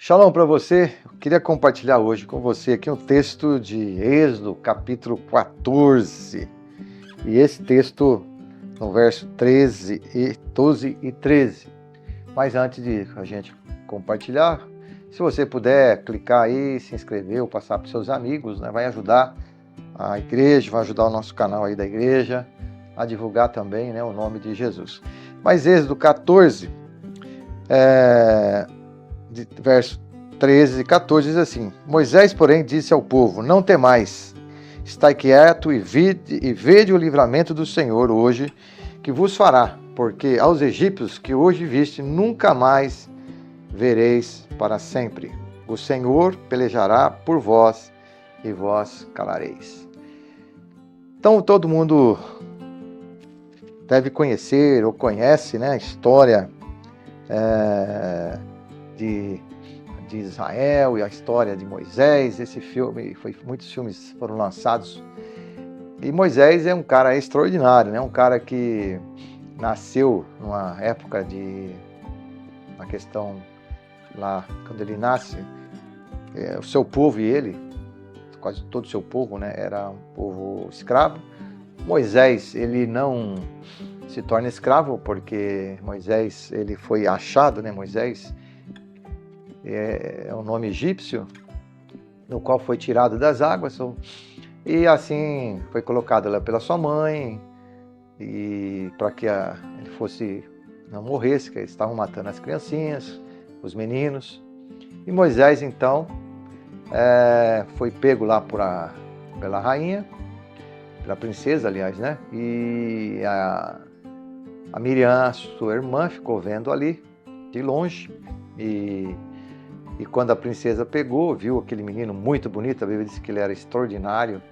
Shalom para você. Eu queria compartilhar hoje com você aqui um texto de Êxodo, capítulo 14. E esse texto no verso 12 e 13. Mas antes de a gente compartilhar, se você puder clicar aí, se inscrever ou passar para os seus amigos, né, vai ajudar a igreja, vai ajudar o nosso canal aí da igreja a divulgar também, né, o nome de Jesus. Mas Êxodo 14, verso 13 e 14 diz assim: Moisés, porém, disse ao povo: Não temais, estai quieto e vede o livramento do Senhor hoje, que vos fará, porque aos egípcios que hoje viste, nunca mais vereis para sempre. O Senhor pelejará por vós e vós calareis. Então todo mundo deve conhecer ou conhece, né, a história de Israel e a história de Moisés. Esse filme, muitos filmes foram lançados. E Moisés é um cara extraordinário, né? Um cara que nasceu numa época uma questão lá, quando ele nasce, o seu povo e ele, quase todo o seu povo, né, era um povo escravo. Moisés, ele não se torna escravo porque Moisés, ele foi achado, né? Moisés é um nome egípcio, no qual foi tirado das águas, e assim foi colocado lá pela sua mãe, e para que ele não morresse, que eles estavam matando as criancinhas, os meninos. E Moisés então foi pego lá pela rainha, pela princesa, aliás, né? E a Miriam, sua irmã, ficou vendo ali de longe, e quando a princesa pegou, viu aquele menino muito bonito, a Bíblia disse que ele era extraordinário,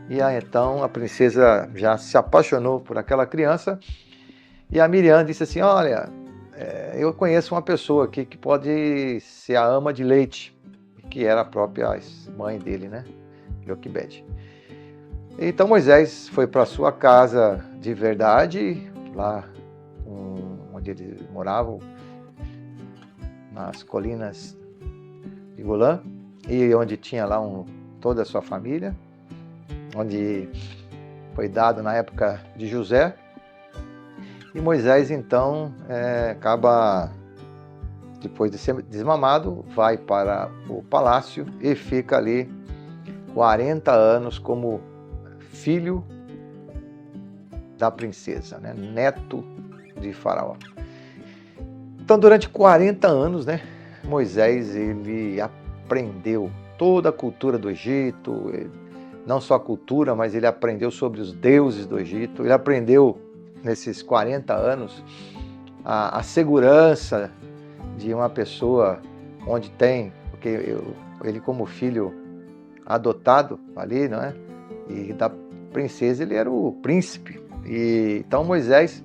e aí então a princesa já se apaixonou por aquela criança, e a Miriam disse assim: olha, eu conheço uma pessoa aqui que pode ser a ama de leite, que era a própria mãe dele, né, Joquebede. Então Moisés foi para sua casa de verdade, lá onde eles moravam, nas colinas de Golã, e onde tinha lá toda a sua família, onde foi dado na época de José. E Moisés então acaba, depois de ser desmamado, vai para o palácio e fica ali 40 anos como filho da princesa, né? Neto de Faraó. Então durante 40 anos, né, Moisés, ele aprendeu toda a cultura do Egito, não só a cultura, mas ele aprendeu sobre os deuses do Egito. Ele aprendeu, nesses 40 anos, a segurança de uma pessoa onde tem, porque ele como filho adotado ali, não é? E da princesa, ele era o príncipe. E então Moisés,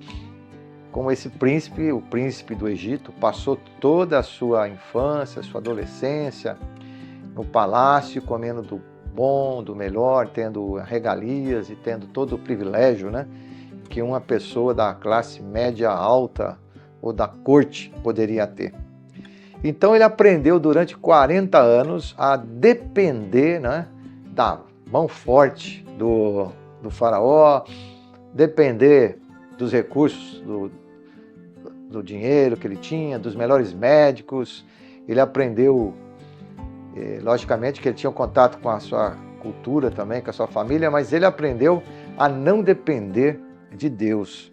como esse príncipe, o príncipe do Egito, passou toda a sua infância, sua adolescência no palácio, comendo do bom, do melhor, tendo regalias e tendo todo o privilégio, né, que uma pessoa da classe média alta ou da corte poderia ter. Então ele aprendeu durante 40 anos a depender, né, da mão forte do faraó, depender dos recursos, do dinheiro que ele tinha, dos melhores médicos. Ele aprendeu, logicamente que ele tinha um contato com a sua cultura também, com a sua família, mas ele aprendeu a não depender de Deus.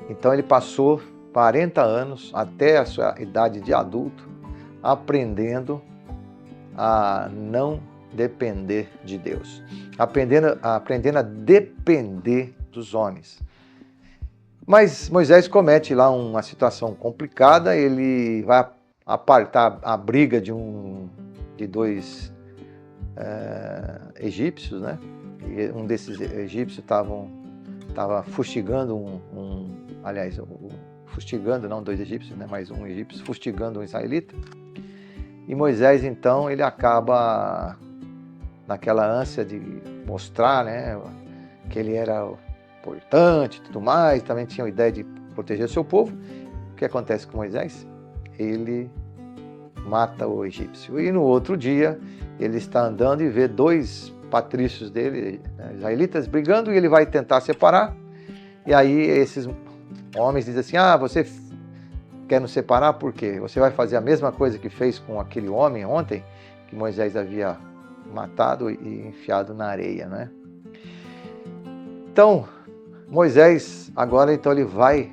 Então ele passou 40 anos, até a sua idade de adulto, aprendendo a não depender de Deus, aprendendo a depender dos homens. Mas Moisés comete lá uma situação complicada. Ele vai apartar a briga de dois egípcios, né? E um desses egípcios estava fustigando fustigando, não dois egípcios, né? Mas um egípcio fustigando um israelita. E Moisés, então, ele acaba, naquela ânsia de mostrar, né, que ele era importante e tudo mais, também tinha a ideia de proteger o seu povo. O que acontece com Moisés? Ele mata o egípcio. E no outro dia, ele está andando e vê dois patrícios dele, israelitas, brigando, e ele vai tentar separar. E aí esses homens dizem assim: você quer nos separar por quê? Você vai fazer a mesma coisa que fez com aquele homem ontem, que Moisés havia matado e enfiado na areia, né? Então, Moisés, agora então ele vai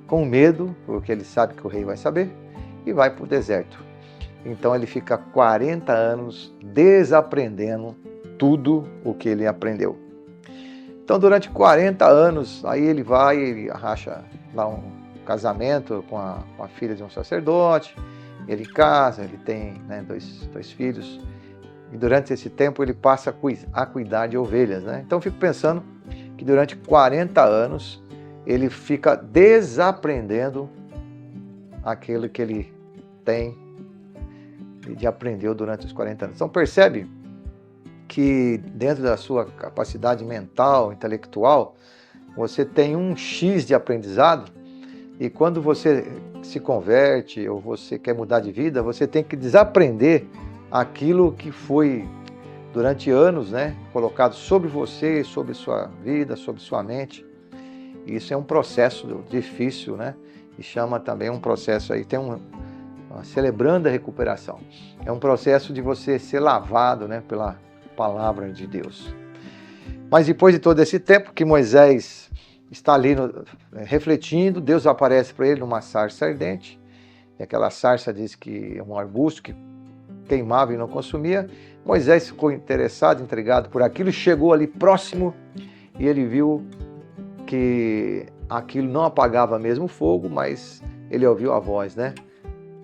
com medo, porque ele sabe que o rei vai saber, e vai para o deserto. Então ele fica 40 anos desaprendendo tudo o que ele aprendeu. Então durante 40 anos, aí ele arracha lá um casamento com a filha de um sacerdote, ele casa, ele tem dois filhos, e durante esse tempo ele passa a cuidar de ovelhas, né? Então eu fico pensando que durante 40 anos ele fica desaprendendo aquilo que ele tem e aprendeu durante os 40 anos. Então percebe que dentro da sua capacidade mental, intelectual, você tem um X de aprendizado, e quando você se converte ou você quer mudar de vida, você tem que desaprender aquilo que foi durante anos, né, colocado sobre você, sobre sua vida, sobre sua mente. Isso é um processo difícil, né? E chama também um processo aí, tem uma celebrando a recuperação. É um processo de você ser lavado, né, pela palavra de Deus. Mas depois de todo esse tempo que Moisés está ali refletindo, Deus aparece para ele numa sarça ardente. E aquela sarça diz que é um arbusto que queimava e não consumia. Moisés ficou interessado, intrigado por aquilo, chegou ali próximo e ele viu que aquilo não apagava mesmo o fogo, mas ele ouviu a voz, né?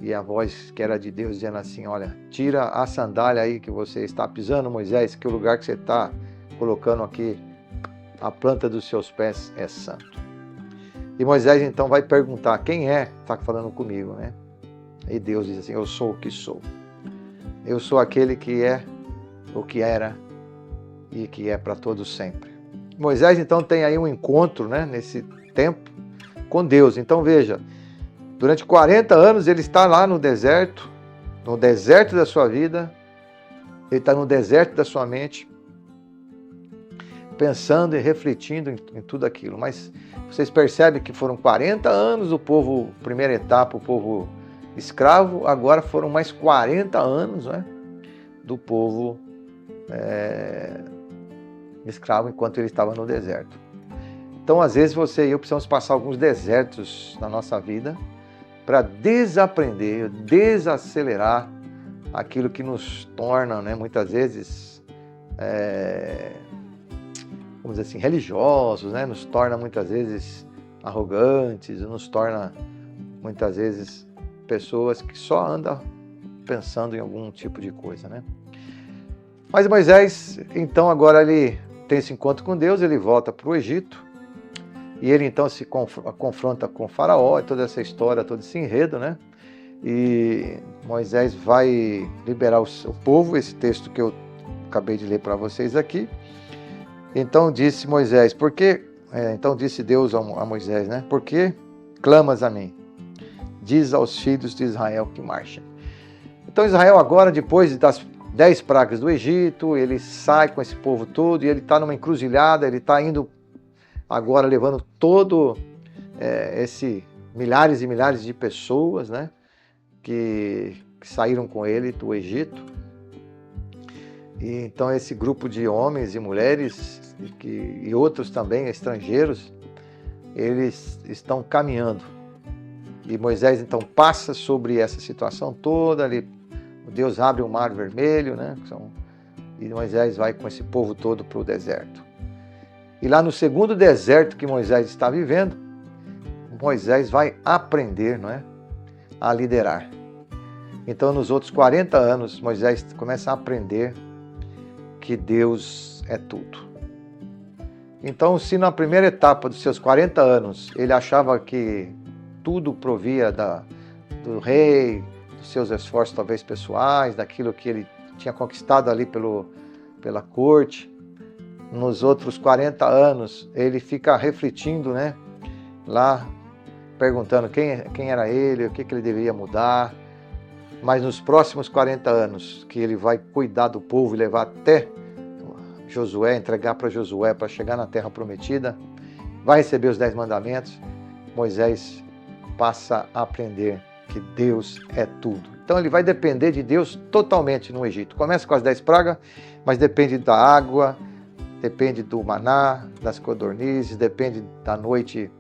E a voz que era de Deus dizendo assim: olha, tira a sandália aí que você está pisando, Moisés, que o lugar que você está colocando aqui, a planta dos seus pés é santo. E Moisés então vai perguntar: quem está falando comigo, né? E Deus diz assim: eu sou o que sou. Eu sou aquele que é o que era e que é para todos sempre. Moisés então tem aí um encontro, né, nesse tempo com Deus. Então veja, durante 40 anos ele está lá no deserto da sua vida, ele está no deserto da sua mente, pensando e refletindo em tudo aquilo. Mas vocês percebem que foram 40 anos do povo, primeira etapa, o povo escravo, agora foram mais 40 anos, né, do povo escravo enquanto ele estava no deserto. Então, às vezes, você e eu precisamos passar alguns desertos na nossa vida para desaprender, desacelerar aquilo que nos torna, né, muitas vezes, vamos dizer assim, religiosos, né, nos torna muitas vezes arrogantes, nos torna muitas vezes pessoas que só andam pensando em algum tipo de coisa, né? Mas Moisés, então, agora ele tem esse encontro com Deus, ele volta para o Egito, e ele então se confronta com o faraó, e toda essa história, todo esse enredo, né? E Moisés vai liberar o povo, esse texto que eu acabei de ler para vocês aqui. Então disse Moisés, então disse Deus a Moisés, né? Por que clamas a mim? Diz aos filhos de Israel que marchem. Então Israel agora, depois das 10 pragas do Egito, ele sai com esse povo todo e ele está numa encruzilhada, ele está indo agora levando todo milhares e milhares de pessoas, né, que saíram com ele do Egito. E então esse grupo de homens e mulheres e outros também estrangeiros, eles estão caminhando. E Moisés então passa sobre essa situação toda, Deus abre o mar vermelho, né? E Moisés vai com esse povo todo para o deserto. E lá no segundo deserto que Moisés está vivendo, Moisés vai aprender, não é, a liderar. Então nos outros 40 anos, Moisés começa a aprender que Deus é tudo. Então, se na primeira etapa dos seus 40 anos ele achava que tudo provia do rei, dos seus esforços talvez pessoais, daquilo que ele tinha conquistado ali pela corte, nos outros 40 anos ele fica refletindo, né, lá perguntando quem era ele, o que ele deveria mudar, mas nos próximos 40 anos, que ele vai cuidar do povo e levar até Josué, entregar para Josué para chegar na terra prometida, vai receber os 10 mandamentos, Moisés passa a aprender que Deus é tudo. Então ele vai depender de Deus totalmente no Egito. Começa com as 10 pragas, mas depende da água, depende do maná, das codornizes, depende da noite,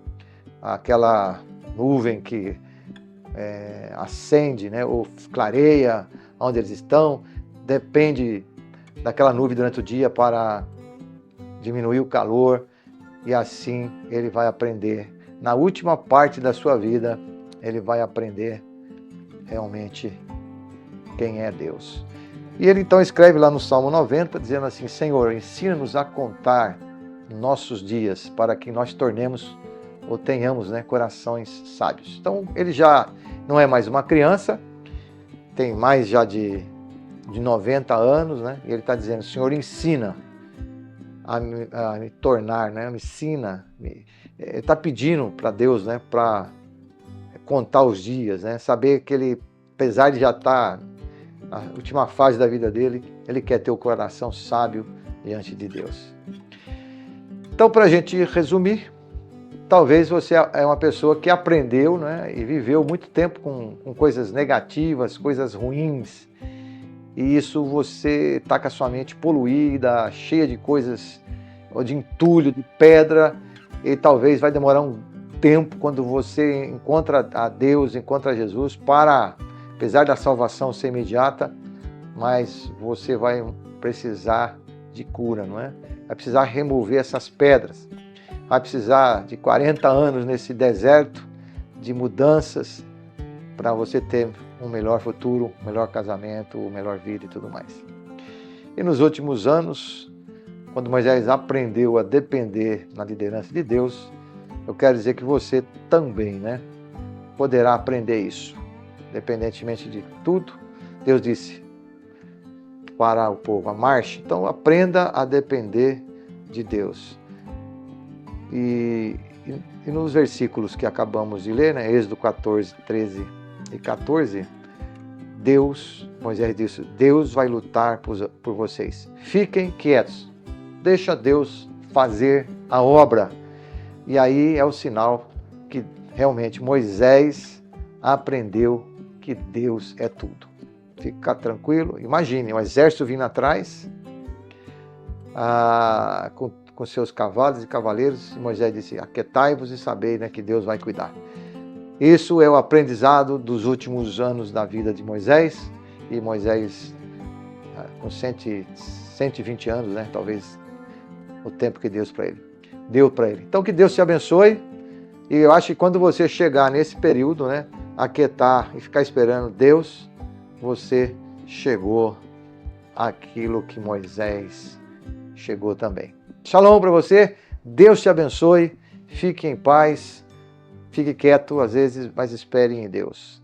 aquela nuvem que acende, né, ou clareia onde eles estão, depende daquela nuvem durante o dia para diminuir o calor, e assim ele vai aprender. Na última parte da sua vida, ele vai aprender realmente quem é Deus. E ele então escreve lá no Salmo 90, dizendo assim: Senhor, ensina-nos a contar nossos dias, para que nós tornemos ou tenhamos, né, corações sábios. Então ele já não é mais uma criança, tem mais já de 90 anos, né? E ele está dizendo: Senhor, ensina a me tornar, né? Me ensina. Ele está pedindo para Deus, né, para contar os dias, né? Saber que ele, apesar de já estar na última fase da vida dele, ele quer ter o coração sábio diante de Deus. Então, para a gente resumir, talvez você é uma pessoa que aprendeu, né, e viveu muito tempo com coisas negativas, coisas ruins, e isso você está com a sua mente poluída, cheia de coisas, ou de entulho, de pedra, e talvez vai demorar um tempo quando você encontra a Deus, encontra Jesus, para, apesar da salvação ser imediata, mas você vai precisar de cura, não é? Vai precisar remover essas pedras, vai precisar de 40 anos nesse deserto, de mudanças, para você ter um melhor futuro, um melhor casamento, uma melhor vida e tudo mais. E nos últimos anos, quando Moisés aprendeu a depender na liderança de Deus, eu quero dizer que você também, né, poderá aprender isso. Independentemente de tudo, Deus disse para o povo: a marche. Então aprenda a depender de Deus. E nos versículos que acabamos de ler, né, Êxodo 14, 13 e 14, Moisés disse: Deus vai lutar por vocês. Fiquem quietos. Deixa Deus fazer a obra. E aí é o sinal que realmente Moisés aprendeu que Deus é tudo. Fica tranquilo. Imagine um exército vindo atrás, com seus cavalos e cavaleiros. E Moisés disse: aquietai-vos e sabei, né, que Deus vai cuidar. Isso é o aprendizado dos últimos anos da vida de Moisés. E Moisés, com 120 anos, né, talvez o tempo que Deus deu para ele. Então que Deus te abençoe. E eu acho que quando você chegar nesse período, né, aquietar e ficar esperando Deus, você chegou àquilo que Moisés chegou também. Shalom para você, Deus te abençoe, fique em paz, fique quieto às vezes, mas espere em Deus.